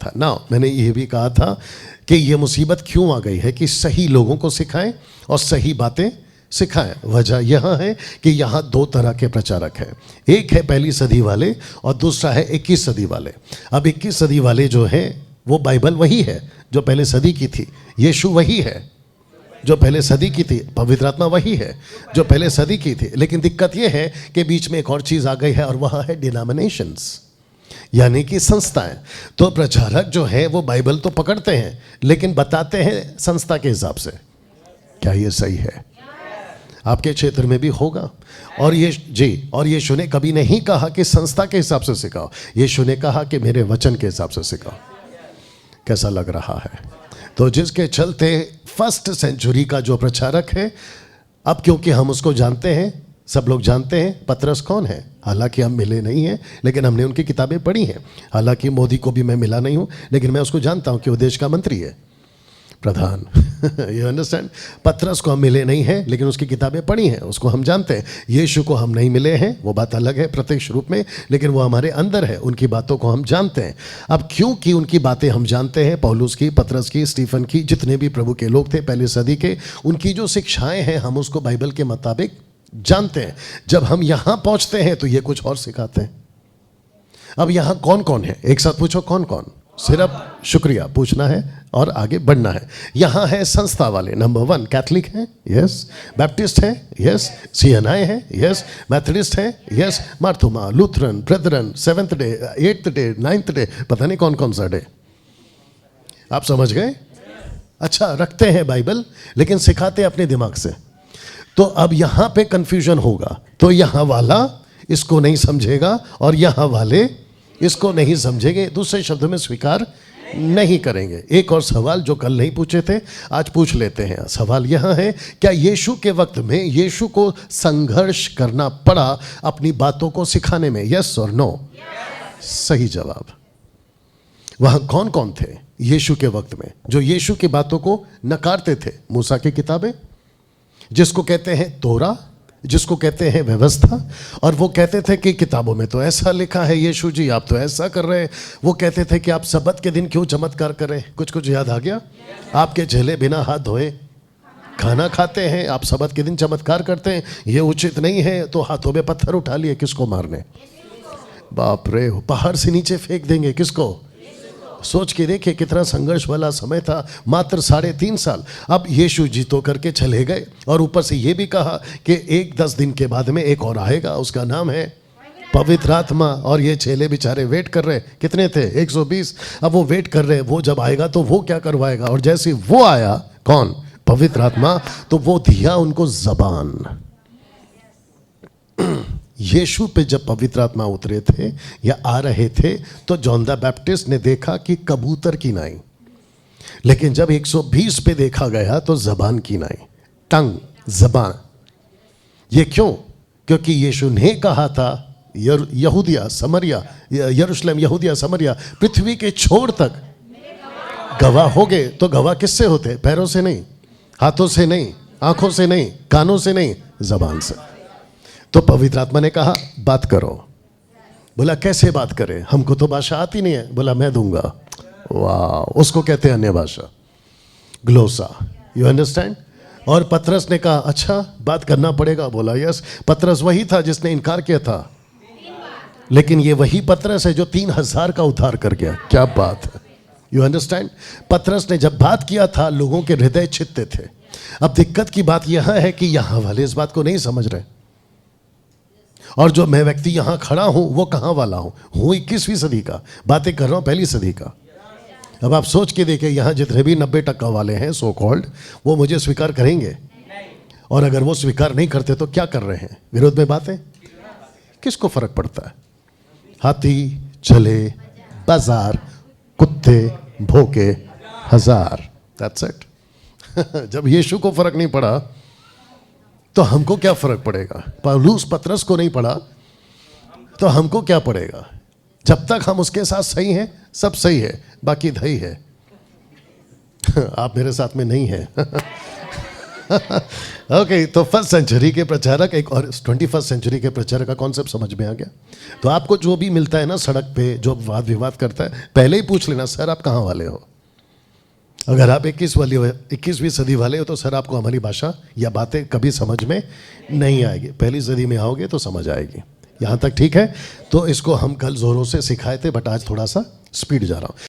था ना। मैंने ये भी कहा था कि ये मुसीबत क्यों आ गई है कि सही लोगों को सिखाएं और सही बातें सिखाएं। वजह यह है कि यहाँ दो तरह के प्रचारक हैं, एक है पहली सदी वाले और दूसरा है 21 सदी वाले। अब 21 सदी वाले जो हैं वो बाइबल वही है जो पहले सदी की थी, यीशु वही है जो पहले सदी की थी, पवित्र आत्मा वही है जो पहले सदी की थी। लेकिन दिक्कत यह है कि बीच में एक और चीज़ आ गई है और वह है डिनोमिनेशंस, यानी कि संस्थाएं। तो प्रचारक जो है वो बाइबल तो पकड़ते हैं लेकिन बताते हैं संस्था के हिसाब से। क्या ये सही है? आपके क्षेत्र में भी होगा। और यीशु ने कभी नहीं कहा कि संस्था के हिसाब से सिखाओ, यीशु ने कहा कि मेरे वचन के हिसाब से सिखाओ। कैसा लग रहा है? तो जिसके चलते फर्स्ट सेंचुरी का जो प्रचारक है, अब क्योंकि हम उसको जानते हैं, सब लोग जानते हैं पतरस कौन है। हालांकि हम मिले नहीं हैं लेकिन हमने उनकी किताबें पढ़ी हैं। हालांकि मोदी को भी मैं मिला नहीं हूं लेकिन मैं उसको जानता हूं कि वो देश का मंत्री है, प्रधान। You understand? पतरस को हम मिले नहीं हैं लेकिन उसकी किताबें पढ़ी हैं, उसको हम जानते हैं। यीशु को हम नहीं मिले हैं, वो बात अलग है प्रत्यक्ष रूप में, लेकिन वो हमारे अंदर है, उनकी बातों को हम जानते हैं। अब क्योंकि उनकी बातें हम जानते हैं, पौलुस की, पतरस की, स्टीफन की, जितने भी प्रभु के लोग थे पहले सदी के, उनकी जो शिक्षाएं हैं हम उसको बाइबल के मुताबिक जानते हैं। जब हम यहां पहुंचते हैं तो ये कुछ और सिखाते हैं। अब यहां कौन कौन है? एक साथ पूछो कौन कौन, सिर्फ शुक्रिया पूछना है और आगे बढ़ना है। यहां है संस्था वाले, नंबर 1 कैथलिक है, यस, बैप्टिस्ट है, यस, CNI है, यस, मैथोडिस्ट है, yes, Marthoma, Lutheran, Brethren, 7th day, 8th day, 9th day, पता नहीं कौन कौन सा डे। आप समझ गए? अच्छा, रखते हैं बाइबल लेकिन सिखाते अपने दिमाग से। तो अब यहां पे कंफ्यूजन होगा, तो यहां वाला इसको नहीं समझेगा और यहां वाले इसको नहीं समझेंगे, दूसरे शब्दों में स्वीकार नहीं करेंगे। एक और सवाल जो कल नहीं पूछे थे आज पूछ लेते हैं। सवाल यह है, क्या यीशु के वक्त में यीशु को संघर्ष करना पड़ा अपनी बातों को सिखाने में? यस और नो? सही जवाब। वहां कौन कौन थे यीशु के वक्त में जो यीशु की बातों को नकारते थे? मूसा की किताबें, जिसको कहते हैं तोरा, जिसको कहते हैं व्यवस्था, और वो कहते थे कि किताबों में तो ऐसा लिखा है यीशु जी, आप तो ऐसा कर रहे हैं। वो कहते थे कि आप सब्बत के दिन क्यों चमत्कार कर रहे हैं? कुछ कुछ याद आ गया? आपके चेले बिना हाथ धोए खाना खाते हैं, आप सब्बत के दिन चमत्कार करते हैं, ये उचित नहीं है। तो हाथों में पत्थर उठा लिए, किसको मारने? बाप रे, पहाड़ से नीचे फेंक देंगे, किसको? सोच के देखिए कितना संघर्ष वाला समय था। मात्र 3.5 साल। अब यीशु जी तो करके चले गए और ऊपर से ये भी कहा कि 10 दिन के बाद में एक और आएगा, उसका नाम है पवित्र आत्मा। और ये चेले बेचारे वेट कर रहे, कितने थे? 120। अब वो वेट कर रहे, वो जब आएगा तो वो क्या करवाएगा। और जैसे वो आया, कौन? पवित्र आत्मा, तो वो दिया उनको जबान। यीशु पे जब पवित्र आत्मा उतरे थे या आ रहे थे तो जॉन द बैप्टिस्ट ने देखा कि कबूतर की नाई, लेकिन जब 120 पे देखा गया तो जबान की नाई, टंग, जबान। ये क्यों? क्योंकि यीशु ने कहा था यहूदिया समरिया, यरूशलेम, यहूदिया समरिया, पृथ्वी के छोर तक गवाह हो गए। तो गवाह किससे होते? पैरों से नहीं, हाथों से नहीं, आंखों से नहीं, कानों से नहीं, जबान से। तो पवित्र आत्मा ने कहा बात करो। बोला कैसे बात करें, हमको तो भाषा आती नहीं है। बोला मैं दूंगा। वाह, उसको कहते हैं अन्य भाषा, ग्लोसा। You understand? और पतरस ने कहा अच्छा बात करना पड़ेगा। बोला यस। पतरस वही था जिसने इनकार किया था, लेकिन ये वही पतरस है जो 3000 का उद्धार कर गया। क्या बात है! You understand? पतरस ने जब बात किया था लोगों के हृदय छिदते थे। अब दिक्कत की बात यह है कि यहां वाले इस बात को नहीं समझ रहे, और जो मैं व्यक्ति यहां खड़ा हूं वो कहां वाला हूं 21वीं सदी का, बातें कर रहा हूं पहली सदी का। अब आप सोच के देखें, यहां जितने भी 90% वाले हैं सो कॉल्ड, वो मुझे स्वीकार करेंगे, और अगर वो स्वीकार नहीं करते तो क्या कर रहे हैं? विरोध में बातें। किसको फर्क पड़ता है? हाथी चले बाजार, कुत्ते भोके हजार, दैट्स इट। जब यीशु को फर्क नहीं पड़ा तो हमको क्या फर्क पड़ेगा? पौलुस पतरस को नहीं पड़ा तो हमको क्या पड़ेगा? जब तक हम उसके साथ सही हैं सब सही है, बाकी धई है। आप मेरे साथ में नहीं हैं। ओके, तो फर्स्ट सेंचुरी के प्रचारक एक और 21st सेंचुरी के प्रचारक का कॉन्सेप्ट समझ में आ गया। तो आपको जो भी मिलता है ना सड़क पे, जो वाद विवाद करता है, पहले ही पूछ लेना, सर आप कहाँ वाले हो। अगर आप 21वीं सदी वाले हो तो सर आपको हमारी भाषा या बातें कभी समझ में नहीं आएगी, पहली सदी में आओगे तो समझ आएगी। यहाँ तक ठीक है। तो इसको हम कल जोरों से सिखाए थे, बट आज थोड़ा सा स्पीड जा रहा हूँ।